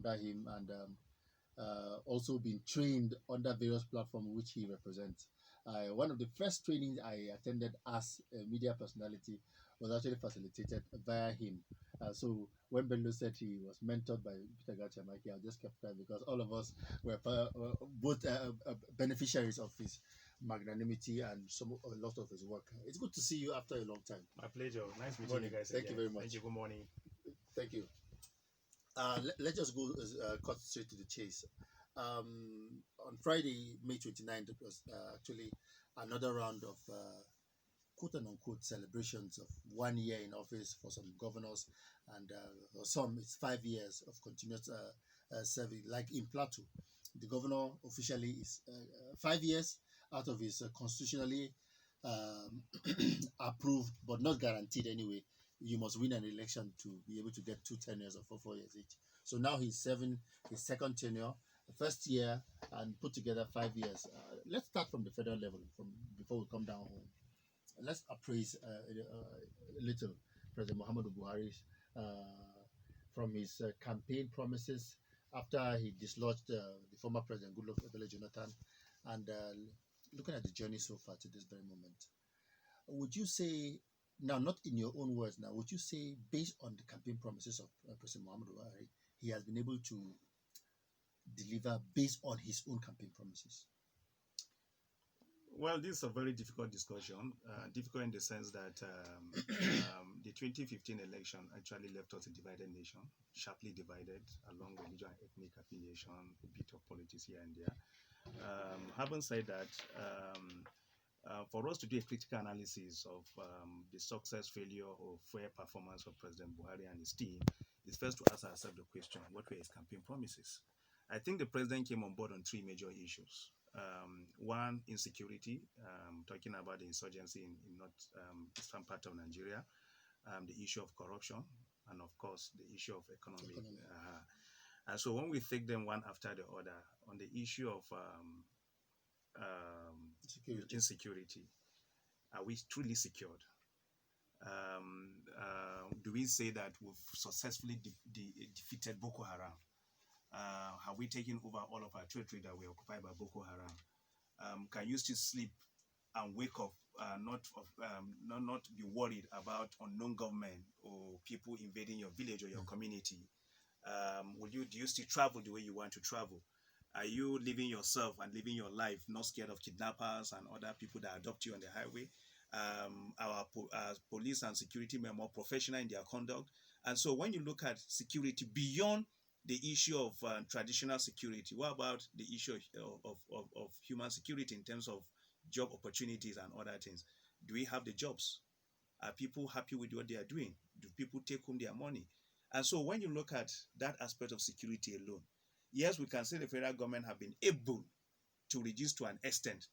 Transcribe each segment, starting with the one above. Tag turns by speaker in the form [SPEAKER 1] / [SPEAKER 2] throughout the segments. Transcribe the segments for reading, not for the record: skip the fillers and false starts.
[SPEAKER 1] under him, and also been trained under various platforms which he represents. One of the first trainings I attended as a media personality was actually facilitated via him. So when Bello said he was mentored by Peter Gachamaki, I just kept quiet because all of us were both beneficiaries of his magnanimity and a lot of his work. It's good to see you after a long time.
[SPEAKER 2] My pleasure. Nice meeting
[SPEAKER 1] Morning.
[SPEAKER 2] you guys.
[SPEAKER 1] Thank you very much.
[SPEAKER 2] Thank you. Good morning.
[SPEAKER 1] Thank you. Let's just go cut straight to the chase. On Friday, May 29th, it was actually another round of quote unquote celebrations of 1 year in office for some governors, and for some, it's 5 years of continuous serving. Like in Plateau, the governor officially is 5 years out of his constitutionally um, approved, but not guaranteed anyway. You must win an election to be able to get two tenures of 4 years each. So now he's serving his second tenure, the first year, and put together 5 years. Let's start from the federal level, from before we come down home. Let's appraise a little President Muhammadu Buhari from his campaign promises after he dislodged the former President Goodluck Ebele Jonathan, and looking at the journey so far to this very moment. Would you say, now not in your own words, now would you say, based on the campaign promises of President Muhammadu Buhari, he has been able to deliver based on his own campaign promises?
[SPEAKER 2] Well, this is a very difficult discussion. Difficult in the sense that the 2015 election actually left us a divided nation, sharply divided along religion and ethnic affiliation, a bit of politics here and there. Having said that, for us to do a critical analysis of the success, failure, or fair performance of President Buhari and his team, is first to ask ourselves the question: what were his campaign promises? I think the president came on board on three major issues. One, insecurity, talking about the insurgency in north eastern part of Nigeria, the issue of corruption, and of course the issue of economic. And so when we take them one after the other, on the issue of insecurity, are we truly secured? Do we say that we've successfully defeated Boko Haram? Have we taken over all of our territory that were occupied by Boko Haram? Can you still sleep and wake up, not be worried about unknown government or people invading your village or your community? Do you still travel the way you want to travel? Are you living yourself and living your life not scared of kidnappers and other people that adopt you on the highway? Our police and security men are more professional in their conduct. And so when you look at security beyond the issue of traditional security, what about the issue of human security in terms of job opportunities and other things? Do we have the jobs? Are people happy with what they are doing? Do people take home their money? And so when you look at that aspect of security alone, yes, we can say the federal government have been able to reduce to an extent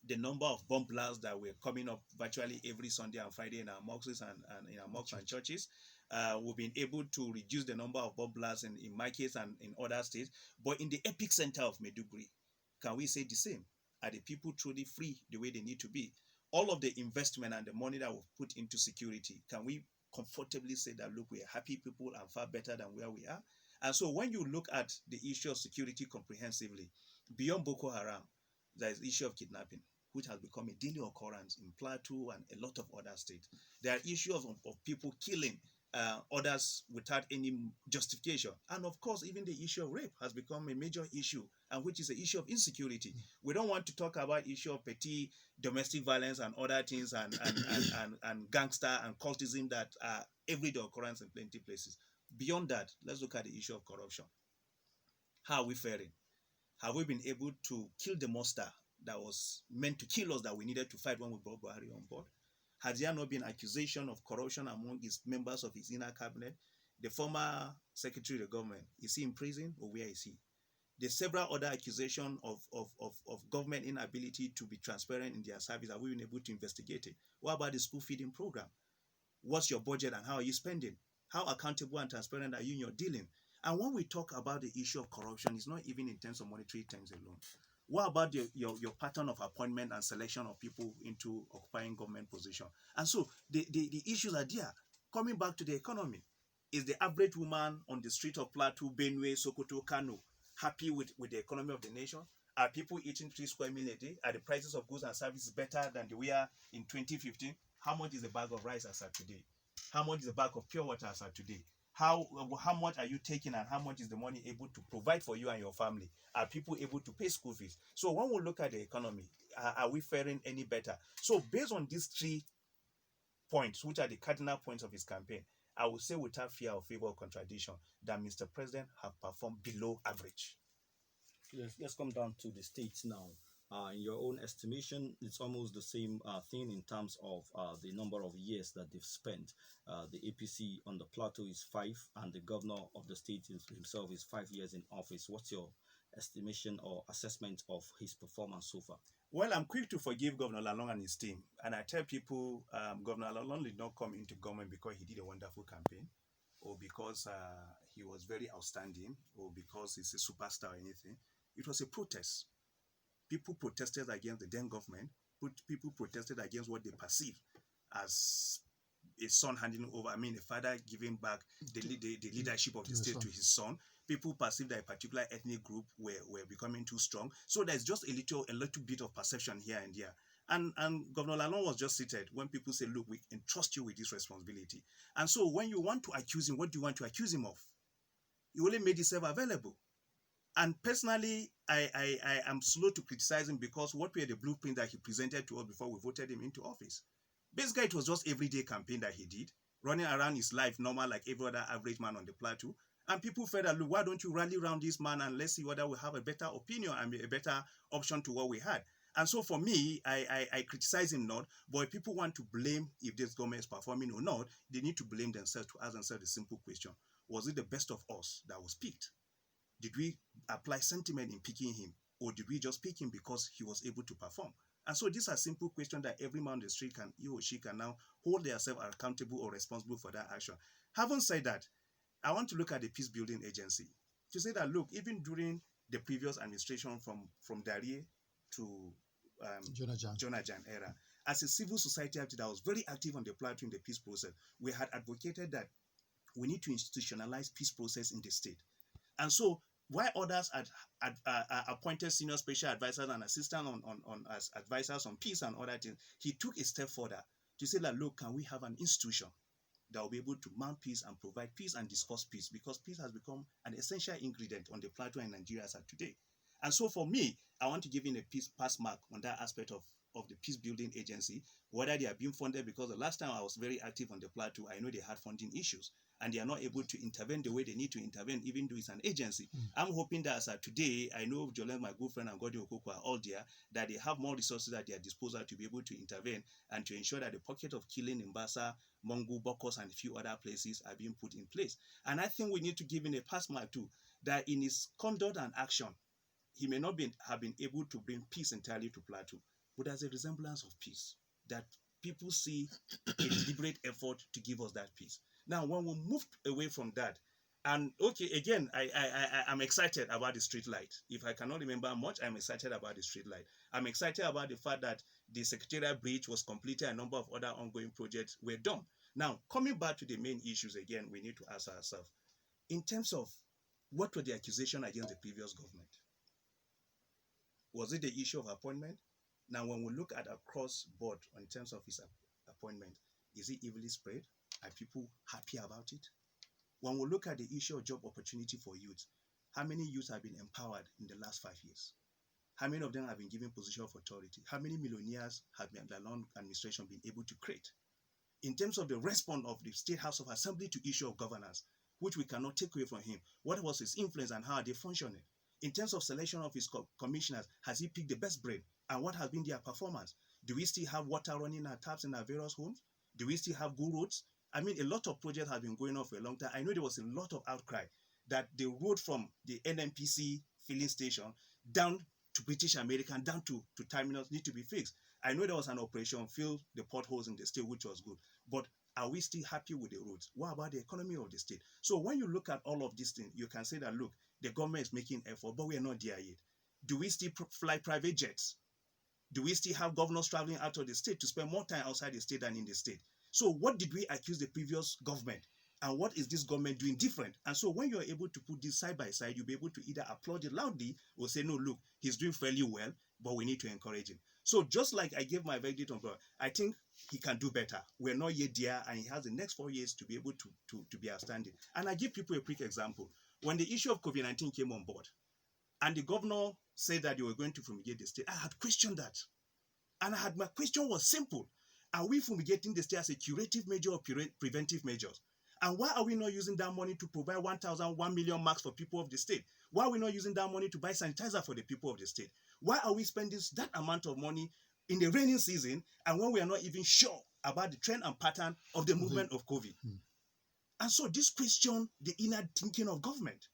[SPEAKER 2] the number of bomb blasts that were coming up virtually every Sunday and Friday in our mosques and in our mosques and churches. We've been able to reduce the number of bomb blasts in my case and in other states. But in the epicenter of Maiduguri, can we say the same? Are the people truly free the way they need to be? All of the investment and the money that we've put into security, can we comfortably say that, look, we are happy people and far better than where we are? And so when you look at the issue of security comprehensively, beyond Boko Haram, there is the issue of kidnapping, which has become a daily occurrence in Plateau and a lot of other states. There are issues of people killing others without any justification. And of course, even the issue of rape has become a major issue, and which is the issue of insecurity. We don't want to talk about issue of petty domestic violence and other things and gangster and cultism that are everyday occurrence in plenty places. Beyond that, let's look at the issue of corruption. How are we faring? Have we been able to kill the monster that was meant to kill us that we needed to fight when we brought Buhari on board? Has there not been accusation of corruption among his members of his inner cabinet? The former secretary of the government, is he in prison or where is he? There's several other accusations of government inability to be transparent in their service. Have we been able to investigate it? What about the school feeding program? What's your budget and how are you spending? How accountable and transparent are you in your dealing? And when we talk about the issue of corruption, it's not even in terms of monetary terms alone. What about your pattern of appointment and selection of people into occupying government position? And so the issues are there. Coming back to the economy, Is the average woman on the street of Plateau, Benue, Sokoto, Kano happy with the economy of the nation? Are people eating 3 square meal a day? Are the prices of goods and services better than they were in 2015? How much is a bag of rice as at today? How much is a bag of pure water as at today? How much are you taking, and how much is the money able to provide for you and your family? Are people able to pay school fees? So when we look at the economy, are we faring any better? So based on these 3 points, which are the cardinal points of his campaign, I would say without fear of favor or contradiction that Mr. President have performed below average.
[SPEAKER 3] Let's come down to the states now. In your own estimation, it's almost the same thing in terms of the number of years that they've spent. The APC on the plateau is 5, and the governor of the state himself is 5 years in office. What's your estimation or assessment of his performance so far?
[SPEAKER 2] Well, I'm quick to forgive Governor Lalong and his team. And I tell people, Governor Lalong did not come into government because he did a wonderful campaign, or because he was very outstanding, or because he's a superstar or anything. It was a protest. People protested against the then government. People protested against what they perceive as a son handing over, a father giving back the leadership of the state to his son. People perceived that a particular ethnic group were becoming too strong. So there's just a little bit of perception here and there. And Governor Lalong was just seated when people say, look, we entrust you with this responsibility. And so when you want to accuse him, what do you want to accuse him of? He only made himself available. And personally, I am slow to criticize him, because what were the blueprint that he presented to us before we voted him into office? Basically, it was just everyday campaign that he did, running around his life normal like every other average man on the plateau. And people felt that, look, why don't you rally around this man and let's see whether we have a better opinion and a better option to what we had. And so for me, I criticize him not, but if people want to blame if this government is performing or not, they need to blame themselves, to ask themselves the simple question: was it the best of us that was picked? Did we apply sentiment in picking him, or did we just pick him because he was able to perform? And so these are simple questions that every man on the street he or she can now hold themselves accountable or responsible for that action. Having said that, I want to look at the Peace Building Agency to say that, look, even during the previous administration from Darie to Jonajan era, as a civil society actor that was very active on the plateau in the peace process, we had advocated that we need to institutionalize peace process in the state. And so while others had appointed senior special advisors and assistants as advisors on peace and other things, he took a step further to say that, look, can we have an institution that will be able to mount peace and provide peace and discuss peace, because peace has become an essential ingredient on the plateau in Nigeria as of today. And so for me, I want to give in a pass mark on that aspect of the Peace Building Agency, whether they are being funded, because the last time I was very active on the plateau, I know they had funding issues and they are not able to intervene the way they need to intervene, even though it's an agency. I'm hoping that as of today, I know Jolene, my good friend, and Gordon Okoko are all there, that they have more resources at their disposal to be able to intervene and to ensure that the pocket of killing in Bassa, Mongu, Bokos, and a few other places are being put in place. And I think we need to give him a pass mark too, that in his conduct and action, he may not have been able to bring peace entirely to Plateau, but there's a resemblance of peace that people see a deliberate effort to give us that peace. Now, when we move away from that, and okay, again, I'm excited about the street light. If I cannot remember much, I'm excited about the street light. I'm excited about the fact that the Secretariat Bridge was completed, a number of other ongoing projects were done. Now, coming back to the main issues again, we need to ask ourselves, in terms of what were the accusations against the previous government? Was it the issue of appointment? Now, when we look at across board in terms of his appointment, is it evenly spread? Are people happy about it? When we look at the issue of job opportunity for youth, how many youths have been empowered in the last 5 years? How many of them have been given position of authority? How many millionaires have the Lalong administration been able to create? In terms of the response of the State House of Assembly to issue of governance, which we cannot take away from him, what was his influence and how are they functioning? In terms of selection of his commissioners, has he picked the best brain? And what has been their performance? Do we still have water running our taps in our various homes? Do we still have good roads? I mean, a lot of projects have been going on for a long time. I know there was a lot of outcry that the road from the NNPC filling station down to British American, down to terminals need to be fixed. I know there was an operation, fill the potholes in the state, which was good. But are we still happy with the roads? What about the economy of the state? So when you look at all of these things, you can say that, look, the government is making effort, but we are not there yet. Do we still fly private jets? Do we still have governors traveling out of the state to spend more time outside the state than in the state? So what did we accuse the previous government And what is this government doing different? And so when you're able to put this side by side, you'll be able to either applaud it loudly or say, no, look, he's doing fairly well, but we need to encourage him. So just like I gave my verdict on God, I think he can do better. We're not yet there, and he has the next 4 years to be able to be outstanding. And I give people a quick example. When the issue of COVID-19 came on board, and the governor said that they were going to fumigate the state, I had questioned that. And my question was simple. Are we fumigating the state as a curative measure or preventive measures? And why are we not using that money to provide 1 million masks for people of the state? Why are we not using that money to buy sanitizer for the people of the state? Why are we spending that amount of money in the rainy season and when we are not even sure about the trend and pattern of the movement of COVID? And so this question the inner thinking of government.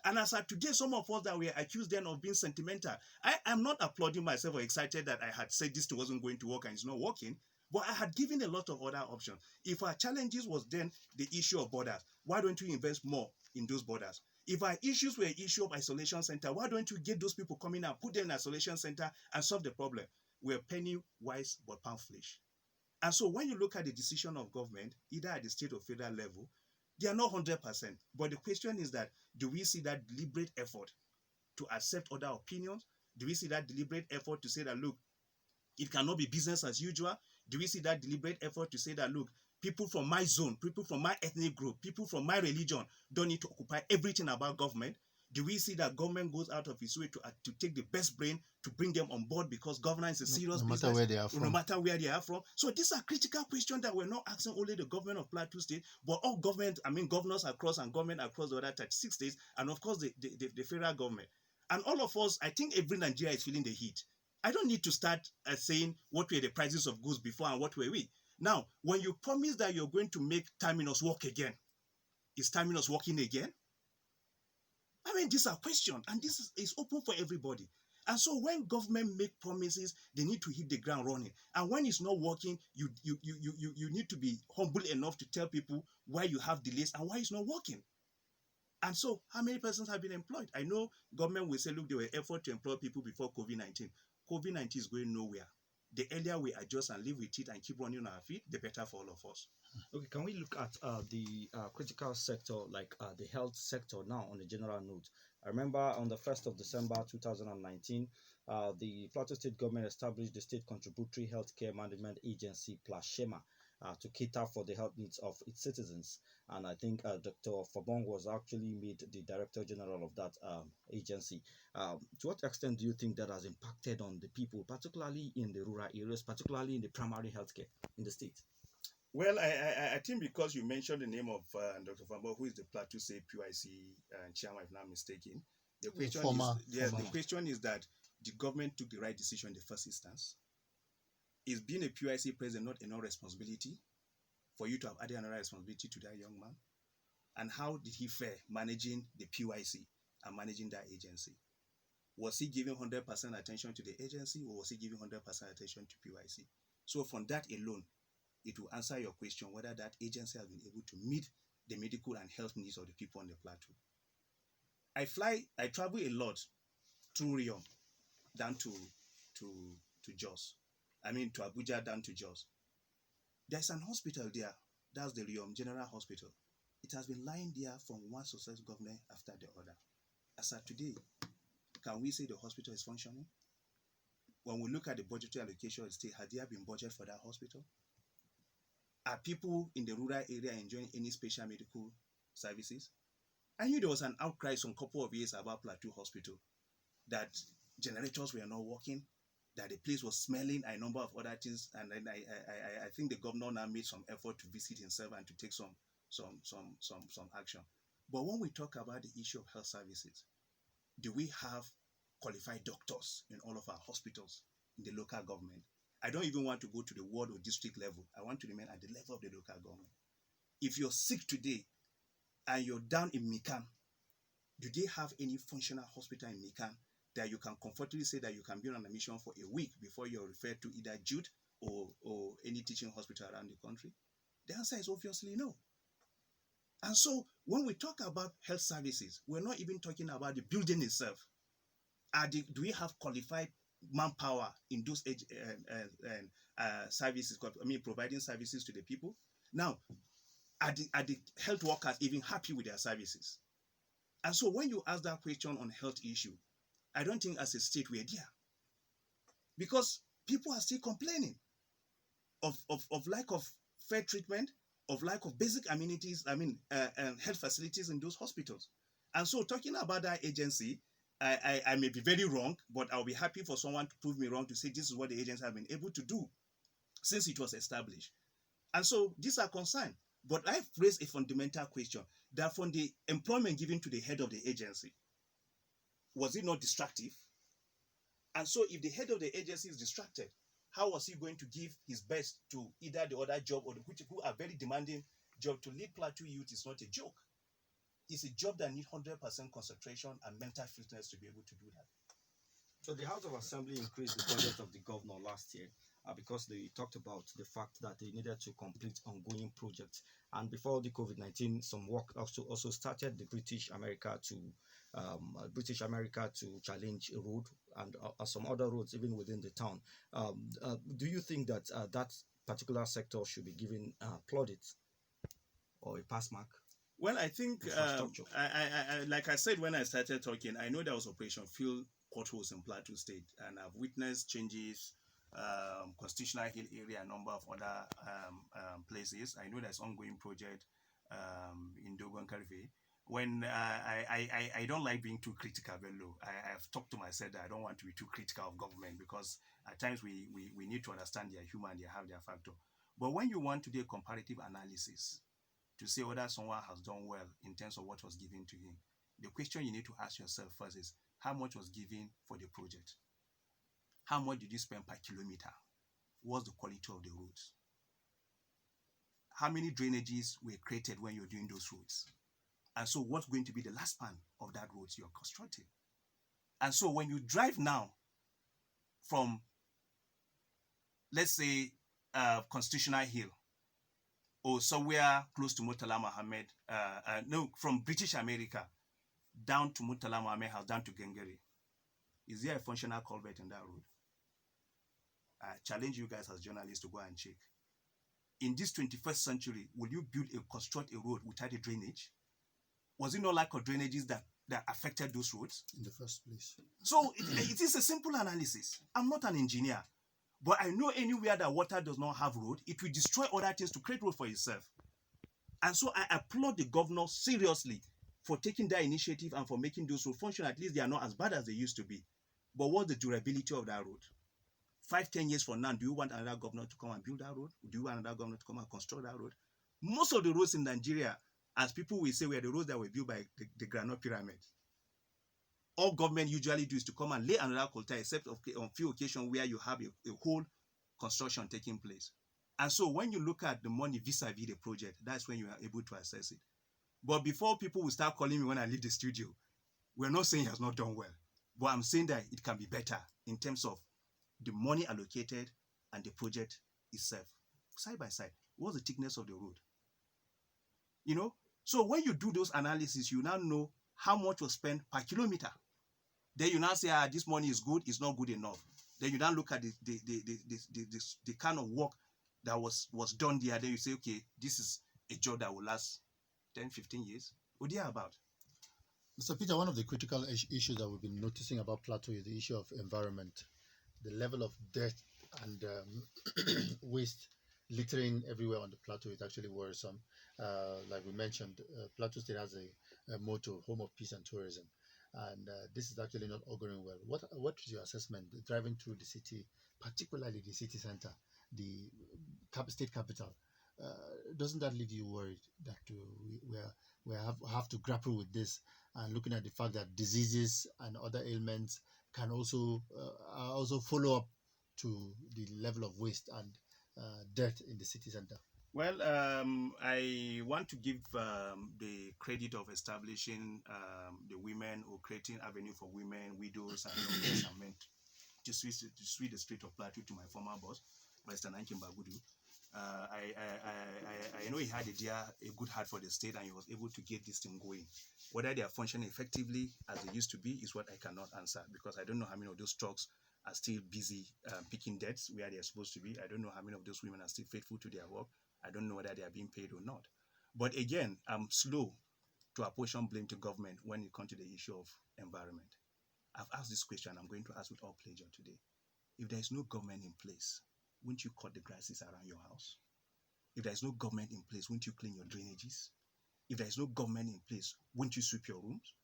[SPEAKER 2] And as of today, some of us that were accused then of being sentimental, I am not applauding myself or excited that I had said this wasn't going to work and it's not working. But I had given a lot of other options. If our challenges was then the issue of borders, why don't we invest more in those borders? If our issues were issue of isolation center, why don't you get those people coming and put them in isolation center and solve the problem? We're penny wise but pound foolish. And so when you look at the decision of government, either at the state or federal level, they are not 100%. But the question is that, do we see that deliberate effort to accept other opinions? Do we see that deliberate effort to say that, look, it cannot be business as usual? Do we see that deliberate effort to say that, look, people from my zone, people from my ethnic group, people from my religion don't need to occupy everything about government? Do we see that government goes out of its way to take the best brain to bring them on board because governance is a serious business,
[SPEAKER 1] matter where they are from.
[SPEAKER 2] no matter where they are from? So these are critical questions that we're not asking only the government of Plateau State, but all governors across and government across the other 36 states, and of course the federal government. And all of us, I think every Nigeria is feeling the heat. I don't need to start saying what were the prices of goods before and what were we. Now, when you promise that you're going to make Terminus work again, is Terminus working again? I mean, these are questions, and this is open for everybody. And so when government make promises, they need to hit the ground running. And when it's not working, you need to be humble enough to tell people why you have delays and why it's not working. And so, how many persons have been employed? I know government will say, look, there were efforts to employ people before COVID-19. COVID-19 is going nowhere. The earlier we adjust and live with it and keep running on our feet, the better for all of us.
[SPEAKER 3] Okay, can we look at the critical sector, like the health sector now on a general note? I remember on the 1st of December 2019, the Plateau State government established the State Contributory Healthcare Management Agency, PLASHEMA, to cater for the health needs of its citizens. And I think Dr. Fabong was actually made the Director General of that agency. To what extent do you think that has impacted on the people, particularly in the rural areas, particularly in the primary healthcare in the state?
[SPEAKER 2] Well, I think because you mentioned the name of Dr. Fabong, who is the Plateau State PYC chairman, if I'm not mistaken, the question is that the government took the right decision in the first instance. Is being a PYC president not enough responsibility for you to have added another responsibility to that young man? And how did he fare managing the PYC and managing that agency? Was he giving 100% attention to the agency, or was he giving 100% attention to PYC? So from that alone, it will answer your question whether that agency has been able to meet the medical and health needs of the people on the plateau. I travel a lot through Riom down to Jos. To Abuja down to Jos. There's an hospital there. That's the Riom General Hospital. It has been lying there from one successive government after the other. As of today, can we say the hospital is functioning? When we look at the budgetary allocation of the state, has there been budget for that hospital? Are people in the rural area enjoying any special medical services? I knew there was an outcry some couple of years about Plateau Hospital, that generators were not working, that the place was smelling, a number of other things, and then I think the governor now made some effort to visit himself and to take some action. But when we talk about the issue of health services, do we have qualified doctors in all of our hospitals in the local government? I don't even want to go to the ward or district level. I want to remain at the level of the local government. If you're sick today and you're down in Mikan, do they have any functional hospital in Mikan that you can comfortably say that you can be on a mission for a week before you're referred to either Jude or any teaching hospital around the country? The answer is obviously no. And so when we talk about health services, we're not even talking about the building itself. Do we have qualified manpower in those services, providing services to the people? Now, are the health workers even happy with their services? And so when you ask that question on health issue, I don't think as a state we're there. Because people are still complaining of lack of fair treatment, of lack of basic amenities, health facilities in those hospitals. And so talking about that agency, I may be very wrong, but I'll be happy for someone to prove me wrong, to say this is what the agency have been able to do since it was established. And so these are concerns. But I've raised a fundamental question that from the employment given to the head of the agency, was it not distractive? And so if the head of the agency is distracted, how was he going to give his best to either the other job or who are very demanding job? To lead Plateau Youth is not a joke. It's a job that needs 100% concentration and mental fitness to be able to do that.
[SPEAKER 3] So the House of Assembly increased the budget of the governor last year because they talked about the fact that they needed to complete ongoing projects. And before the COVID-19, some work also started the British America to challenge a road and some other roads even within the town. Do you think that that particular sector should be given plaudits or a pass mark?
[SPEAKER 2] Well, I think, like I said when I started talking, I know there was Operation Fill Potholes in Plateau State, and I've witnessed changes, Constitutional Hill area, a number of other places. I know there's ongoing project in Dogon Karve. When I don't like being too critical, Bello. I've talked to myself that I don't want to be too critical of government, because at times we need to understand they are human, they have their factor. But when you want to do a comparative analysis to say whether someone has done well in terms of what was given to him, the question you need to ask yourself first is, how much was given for the project? How much did you spend per kilometer? What's the quality of the roads? How many drainages were created when you're doing those roads? And so what's going to be the last span of that road you're constructing? And so when you drive now from, let's say, Constitutional Hill, or somewhere close to Murtala Mohammed, from British America down to Murtala Mohammed House, down to Gengeri, is there a functional culvert in that road? I challenge you guys as journalists to go and check. In this 21st century, will you construct a road without a drainage? Was it not lack of drainages that affected those roads?
[SPEAKER 1] In the first place.
[SPEAKER 2] So it is a simple analysis. I'm not an engineer, but I know anywhere that water does not have road, it will destroy other things to create road for itself. And so I applaud the governor seriously for taking that initiative and for making those roads function. At least they are not as bad as they used to be. But what's the durability of that road? 5-10 years from now, do you want another governor to come and build that road? Do you want another governor to come and construct that road? Most of the roads in Nigeria, as people will say, were the roads that were built by the Granite Pyramid. All government usually do is to come and lay another quota, except on few occasions where you have a whole construction taking place. And so when you look at the money vis-a-vis the project, that's when you are able to assess it. But before people will start calling me when I leave the studio, we're not saying he has not done well. But I'm saying that it can be better in terms of the money allocated and the project itself. Side by side, what's the thickness of the road? You know? So when you do those analyses, you now know how much was spent per kilometer. Then you now say, this money is good, it's not good enough. Then you now look at the kind of work that was done there. Then you say, okay, this is a job that will last 10, 15 years. What do you about?
[SPEAKER 1] Mr. Peter, one of the critical issues that we've been noticing about Plateau is the issue of environment. The level of dirt and waste littering everywhere on the plateau is actually worrisome. Like we mentioned, Plateau State has a motto, home of peace and tourism. And this is actually not auguring well. What is your assessment driving through the city, particularly the city center, the state capital? Doesn't that leave you worried that we have to grapple with this, and looking at the fact that diseases and other ailments can also follow up to the level of waste and dirt in the city center?
[SPEAKER 2] Well, I want to give the credit of establishing the women, or creating avenue for women, widows, and young and men to sweep the street of Plateau to my former boss, Mr. Nankin Bagudu. I know he had a good heart for the state, and he was able to get this thing going. Whether they are functioning effectively as they used to be is what I cannot answer, because I don't know how many of those trucks are still busy picking debts where they are supposed to be. I don't know how many of those women are still faithful to their work. I don't know whether they are being paid or not. But again, I'm slow to apportion blame to government when it comes to the issue of environment. I've asked this question, I'm going to ask with all pleasure today. If there is no government in place, wouldn't you cut the grasses around your house? If there is no government in place, wouldn't you clean your drainages? If there is no government in place, wouldn't you sweep your rooms?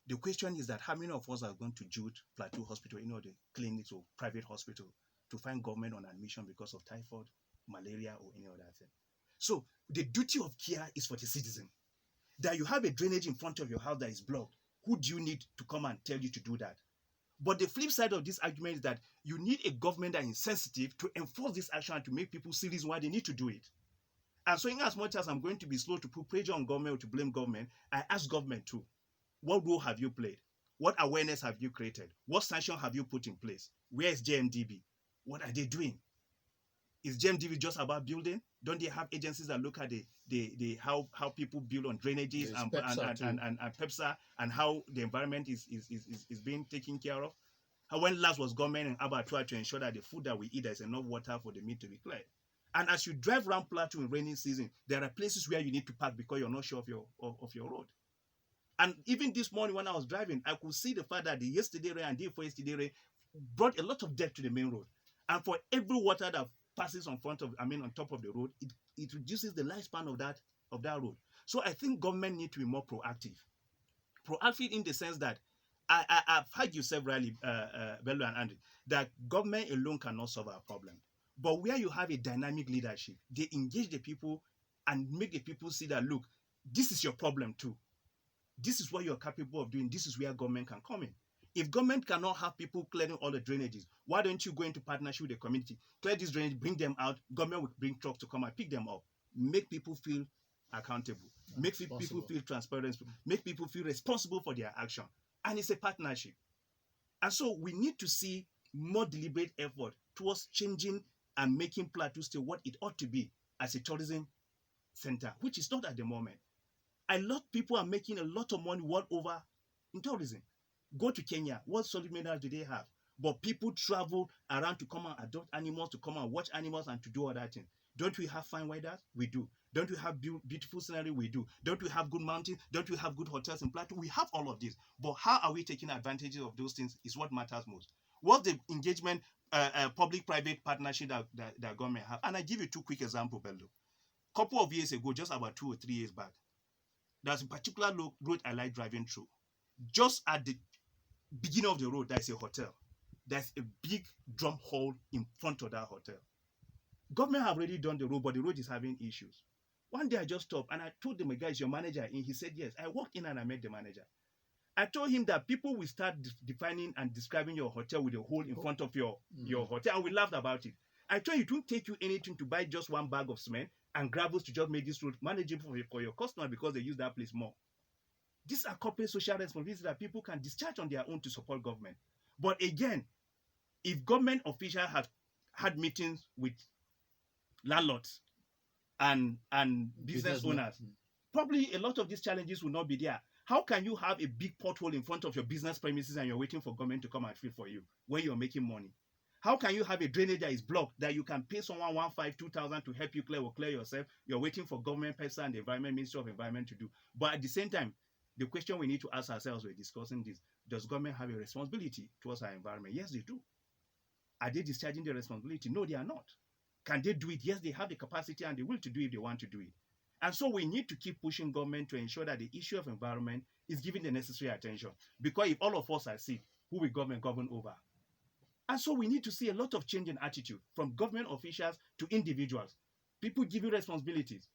[SPEAKER 2] The question is that how many of us are going to Jude Plateau Hospital, the clinics or private hospital, to find government on admission because of typhoid, malaria, or any other thing? So the duty of care is for the citizen. That you have a drainage in front of your house that is blocked, who do you need to come and tell you to do that? But the flip side of this argument is that you need a government that is sensitive to enforce this action and to make people see reason why they need to do it. And so in as much as I'm going to be slow to put pressure on government or to blame government, I ask government too, what role have you played? What awareness have you created? What sanction have you put in place? Where is JMDB? What are they doing? Is JMDB just about building? Don't they have agencies that look at the how people build on drainages and PEPSA and how the environment is being taken care of? How when last was government and abattoir to ensure that the food that we eat, there's enough water for the meat to be cleared? And as you drive around Plateau in rainy season, there are places where you need to park because you're not sure of your road. And even this morning when I was driving, I could see the fact that the yesterday rain and the day before yesterday rain brought a lot of depth to the main road. And for every water that passes on top of the road, it reduces the lifespan of that road. So I think government need to be more proactive. Proactive in the sense that I've heard you severally, Bello and Andrew, that government alone cannot solve our problem. But where you have a dynamic leadership, they engage the people and make the people see that, look, this is your problem too. This is what you're capable of doing. This is where government can come in. If government cannot have people clearing all the drainages, why don't you go into partnership with the community? Clear this drainage, bring them out. Government will bring trucks to come and pick them up. Make people feel accountable. Make people feel transparent. Make people feel responsible for their action. And it's a partnership. And so we need to see more deliberate effort towards changing and making Plateau State what it ought to be as a tourism center, which is not at the moment. A lot of people are making a lot of money world over in tourism. Go to Kenya. What solid minerals do they have? But people travel around to come and adopt animals, to come and watch animals and to do other things. Don't we have fine weather? We do. Don't we have beautiful scenery? We do. Don't we have good mountains? Don't we have good hotels in Plateau? We have all of this. But how are we taking advantage of those things is what matters most. What's the engagement, public-private partnership that government have? And I give you two quick examples, Bello. A couple of years ago, just about 2 or 3 years back, there's a particular road I like driving through. Just at the beginning of the road, there's a hotel. There's a big drum hole in front of that hotel. Government have already done the road, but the road is having issues. One day I just stopped and I told the guy, is your manager in? He said, yes. I walked in and I met the manager. I told him that people will start defining and describing your hotel with a hole in front of your hotel, and we laughed about it. I told you, it won't take you anything to buy just one bag of cement and gravels to just make this road manageable for your customer because they use that place more. These are corporate social responsibilities that people can discharge on their own to support government. But again, if government officials have had meetings with landlords and business owners, probably a lot of these challenges will not be there. How can you have a big pothole in front of your business premises and you're waiting for government to come and fill for you when you're making money? How can you have a drainage that is blocked that you can pay someone 1,500, 2,000 to help you clear or clear yourself? You're waiting for government, PESA, and the Environment Ministry of Environment to do. But at the same time, the question we need to ask ourselves, we're discussing this, does government have a responsibility towards our environment? Yes, they do. Are they discharging the responsibility? No, they are not. Can they do it? Yes, they have the capacity and the will to do it if they want to do it. And so we need to keep pushing government to ensure that the issue of environment is given the necessary attention. Because if all of us are sick, who will government govern over? And so we need to see a lot of change in attitude from government officials to individuals. People giving responsibilities.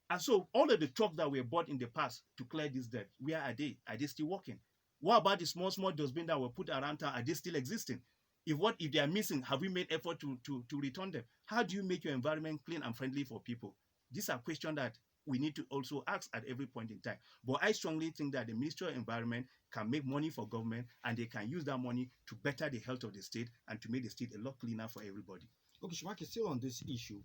[SPEAKER 2] And so all of the trucks that were bought in the past to clear this debt, where are they? Are they still working? What about the small dustbins that were put around town? Are they still existing? If they are missing, have we made effort to return them? How do you make your environment clean and friendly for people? These are questions that we need to also ask at every point in time. But I strongly think that the Ministry of Environment can make money for government and they can use that money to better the health of the state and to make the state a lot cleaner for everybody.
[SPEAKER 3] Okay, Shimaki, still on this issue,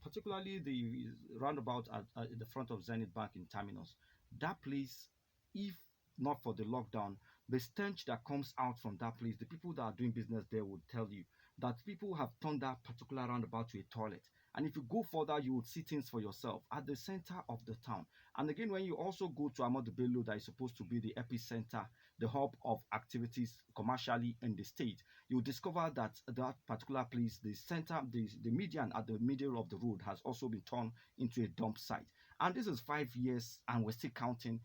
[SPEAKER 3] particularly the roundabout at the front of Zenith Bank in Terminus. That place, if not for the lockdown, the stench that comes out from that place, the people that are doing business there would tell you that people have turned that particular roundabout to a toilet. And if you go further, you would see things for yourself at the center of the town. And again, when you also go to Ahmadu Bello, that is supposed to be the epicenter, the hub of activities commercially in the state, you discover that that particular place, the center, the median at the middle of the road, has also been turned into a dump site. And this is 5 years, and we're still counting.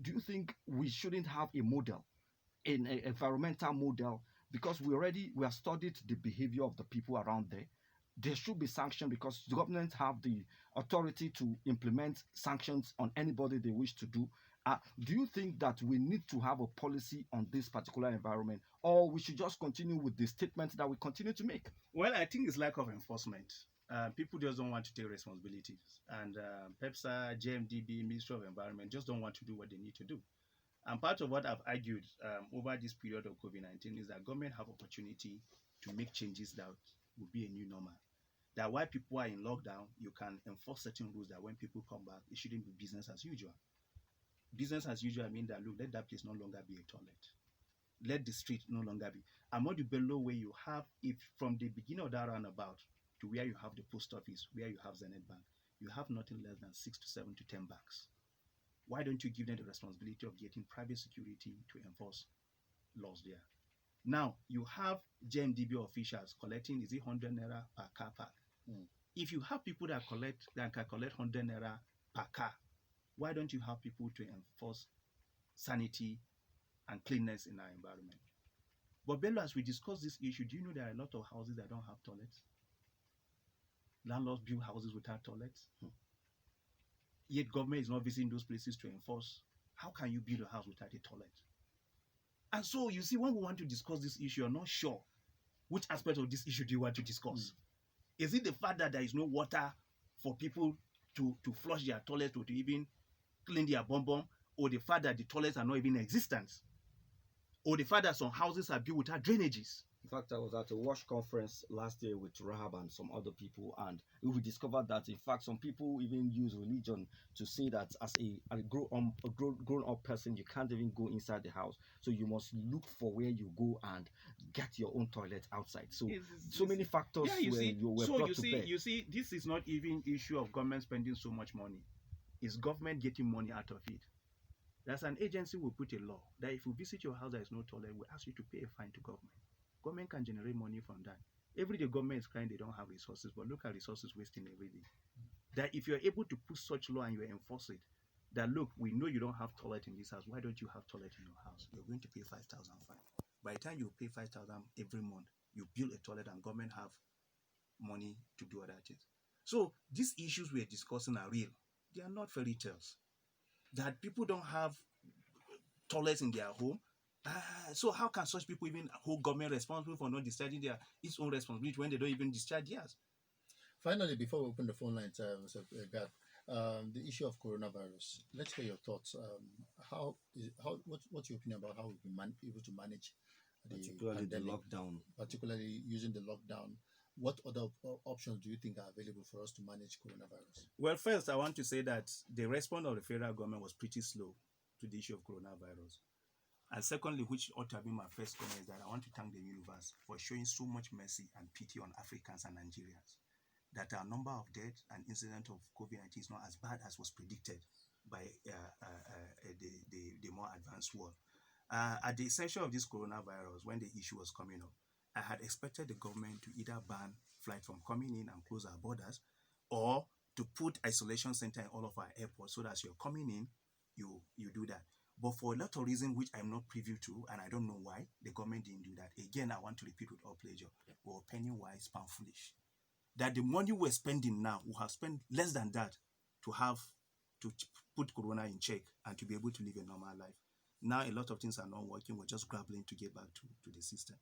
[SPEAKER 3] Do you think we shouldn't have a model, an environmental model, because we have studied the behavior of the people around there? There should be sanctions because the government have the authority to implement sanctions on anybody they wish to do. Do you think that we need to have a policy on this particular environment, or we should just continue with the statements that we continue to make?
[SPEAKER 2] Well, I think it's lack of enforcement. People just don't want to take responsibilities. And PEPSA, JMDB, Ministry of Environment just don't want to do what they need to do. And part of what I've argued over this period of COVID-19 is that government have opportunity to make changes that will be a new normal. That while people are in lockdown, you can enforce certain rules that when people come back, it shouldn't be business as usual. Business as usual means that, look, let that place no longer be a toilet. Let the street no longer be. Ahmadu Bello, where you have, if from the beginning of that roundabout to where you have the post office, where you have Zenith Bank, you have nothing less than 6 to 7 to 10 banks. Why don't you give them the responsibility of getting private security to enforce laws there? Now, you have JMDB officials collecting, is it 100 naira per car park? If you have people that can collect 100 naira per car, why don't you have people to enforce sanity and cleanness in our environment? But Bello, as we discuss this issue, do you know there are a lot of houses that don't have toilets? Landlords build houses without toilets. Yet government is not visiting those places to enforce. How can you build a house without a toilet? And so you see, when we want to discuss this issue, you're not sure which aspect of this issue do you want to discuss. Is it the fact that there is no water for people to flush their toilets or to even clean their bum, or the fact that the toilets are not even in existence, or the fact that some houses are built without drainages?
[SPEAKER 3] In fact, I was at a WASH conference last year with Rahab and some other people, and we discovered that, in fact, some people even use religion to say that as a grown-up person, you can't even go inside the house. So you must look for where you go and get your own toilet outside. So many factors were brought to bear.
[SPEAKER 2] You see, this is not even issue of government spending so much money. It's government getting money out of it. There's an agency will put a law that if you visit your house there is no toilet, we ask you to pay a fine to government. Government can generate money from that. Every day government is crying they don't have resources, but look at resources wasting every day. That if you're able to put such law and you enforce it, that look, we know you don't have toilet in this house, why don't you have toilet in your house? You're going to pay 5,000 fine. By the time you pay 5,000 every month, you build a toilet and government have money to do other things. So these issues we're discussing are real. They are not fairy tales. That people don't have toilets in their home. So how can such people even hold government responsible for not discharging its own responsibility when they don't even discharge theirs?
[SPEAKER 1] Finally, before we open the phone lines, Mr. Gad, the issue of coronavirus. Let's hear your thoughts. What's your opinion about how we've been able to manage
[SPEAKER 3] particularly the lockdown?
[SPEAKER 1] Particularly using the lockdown. What other options do you think are available for us to manage coronavirus?
[SPEAKER 2] Well, first, I want to say that the response of the federal government was pretty slow to the issue of coronavirus. And secondly, which ought to have been my first comment, is that I want to thank the universe for showing so much mercy and pity on Africans and Nigerians. That our number of deaths and incident of COVID-19 is not as bad as was predicted by the more advanced world. At the inception of this coronavirus, when the issue was coming up, I had expected the government to either ban flights from coming in and close our borders, or to put isolation center in all of our airports so that as you're coming in, you do that. But for a lot of reasons which I'm not privy to, and I don't know why, the government didn't do that. Again, I want to repeat with all pleasure, we were penny wise, pound foolish. That the money we're spending now, we have spent less than that to put Corona in check and to be able to live a normal life. Now a lot of things are not working. We're just grappling to get back to the system.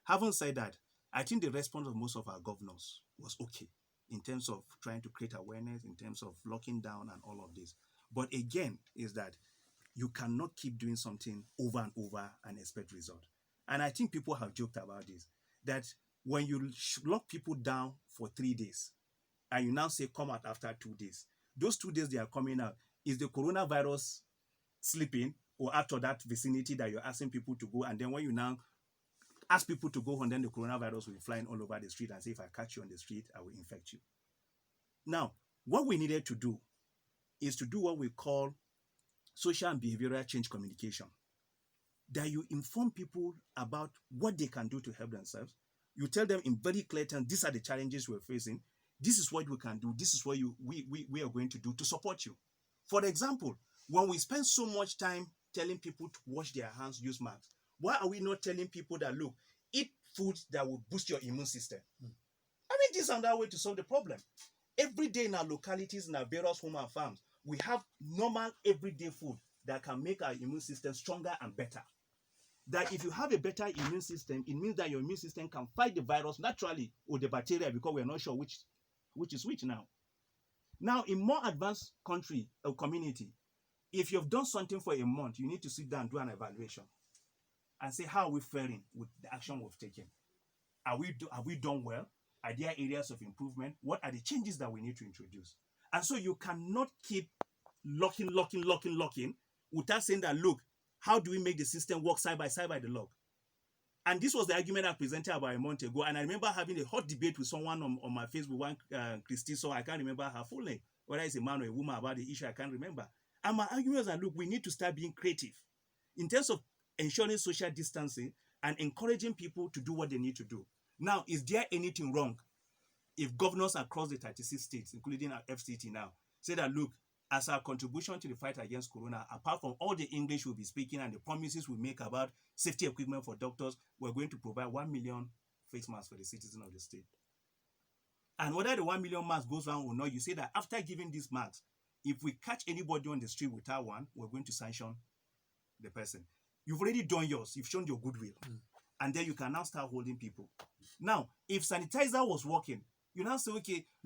[SPEAKER 2] Having said that, I think the response of most of our governors was okay in terms of trying to create awareness, in terms of locking down and all of this. But again, is that you cannot keep doing something over and over and expect result. And I think people have joked about this, that when you lock people down for 3 days and you now say come out after 2 days, those 2 days they are coming out, is the coronavirus sleeping or after that vicinity that you're asking people to go? And then when you now ask people to go home, then the coronavirus will be flying all over the street and say, if I catch you on the street, I will infect you. Now, what we needed to do is to do what we call social and behavioral change communication. That you inform people about what they can do to help themselves. You tell them in very clear terms, these are the challenges we're facing. This is what we can do. This is what we are going to do to support you. For example, when we spend so much time telling people to wash their hands, use masks, why are we not telling people that, look, eat foods that will boost your immune system? I mean, this is another way to solve the problem. Every day in our localities, in our various homes and farms, we have normal everyday food that can make our immune system stronger and better. That if you have a better immune system, it means that your immune system can fight the virus naturally or the bacteria, because we're not sure which is which now. Now, in more advanced country or community, if you've done something for a month, you need to sit down and do an evaluation and say, how are we faring with the action we've taken? Have we done well? Are there areas of improvement? What are the changes that we need to introduce? And so you cannot keep locking without saying that, look, how do we make the system work side by the log? And this was the argument I presented about a month ago. And I remember having a hot debate with someone on my Facebook, one Christy, so I can't remember her full name, whether it's a man or a woman, about the issue, I can't remember. And my argument was that, look, we need to start being creative in terms of ensuring social distancing and encouraging people to do what they need to do. Now, is there anything wrong if governors across the 36 states, including our FCT now, say that, look, as our contribution to the fight against corona, apart from all the English we'll be speaking and the promises we make about safety equipment for doctors, we're going to provide 1 million face masks for the citizens of the state. And whether the 1 million masks goes around or not, you say that after giving these masks, if we catch anybody on the street without one, we're going to sanction the person. You've already done yours. You've shown your goodwill. And then you can now start holding people. Now, if sanitizer was working, you now say, okay,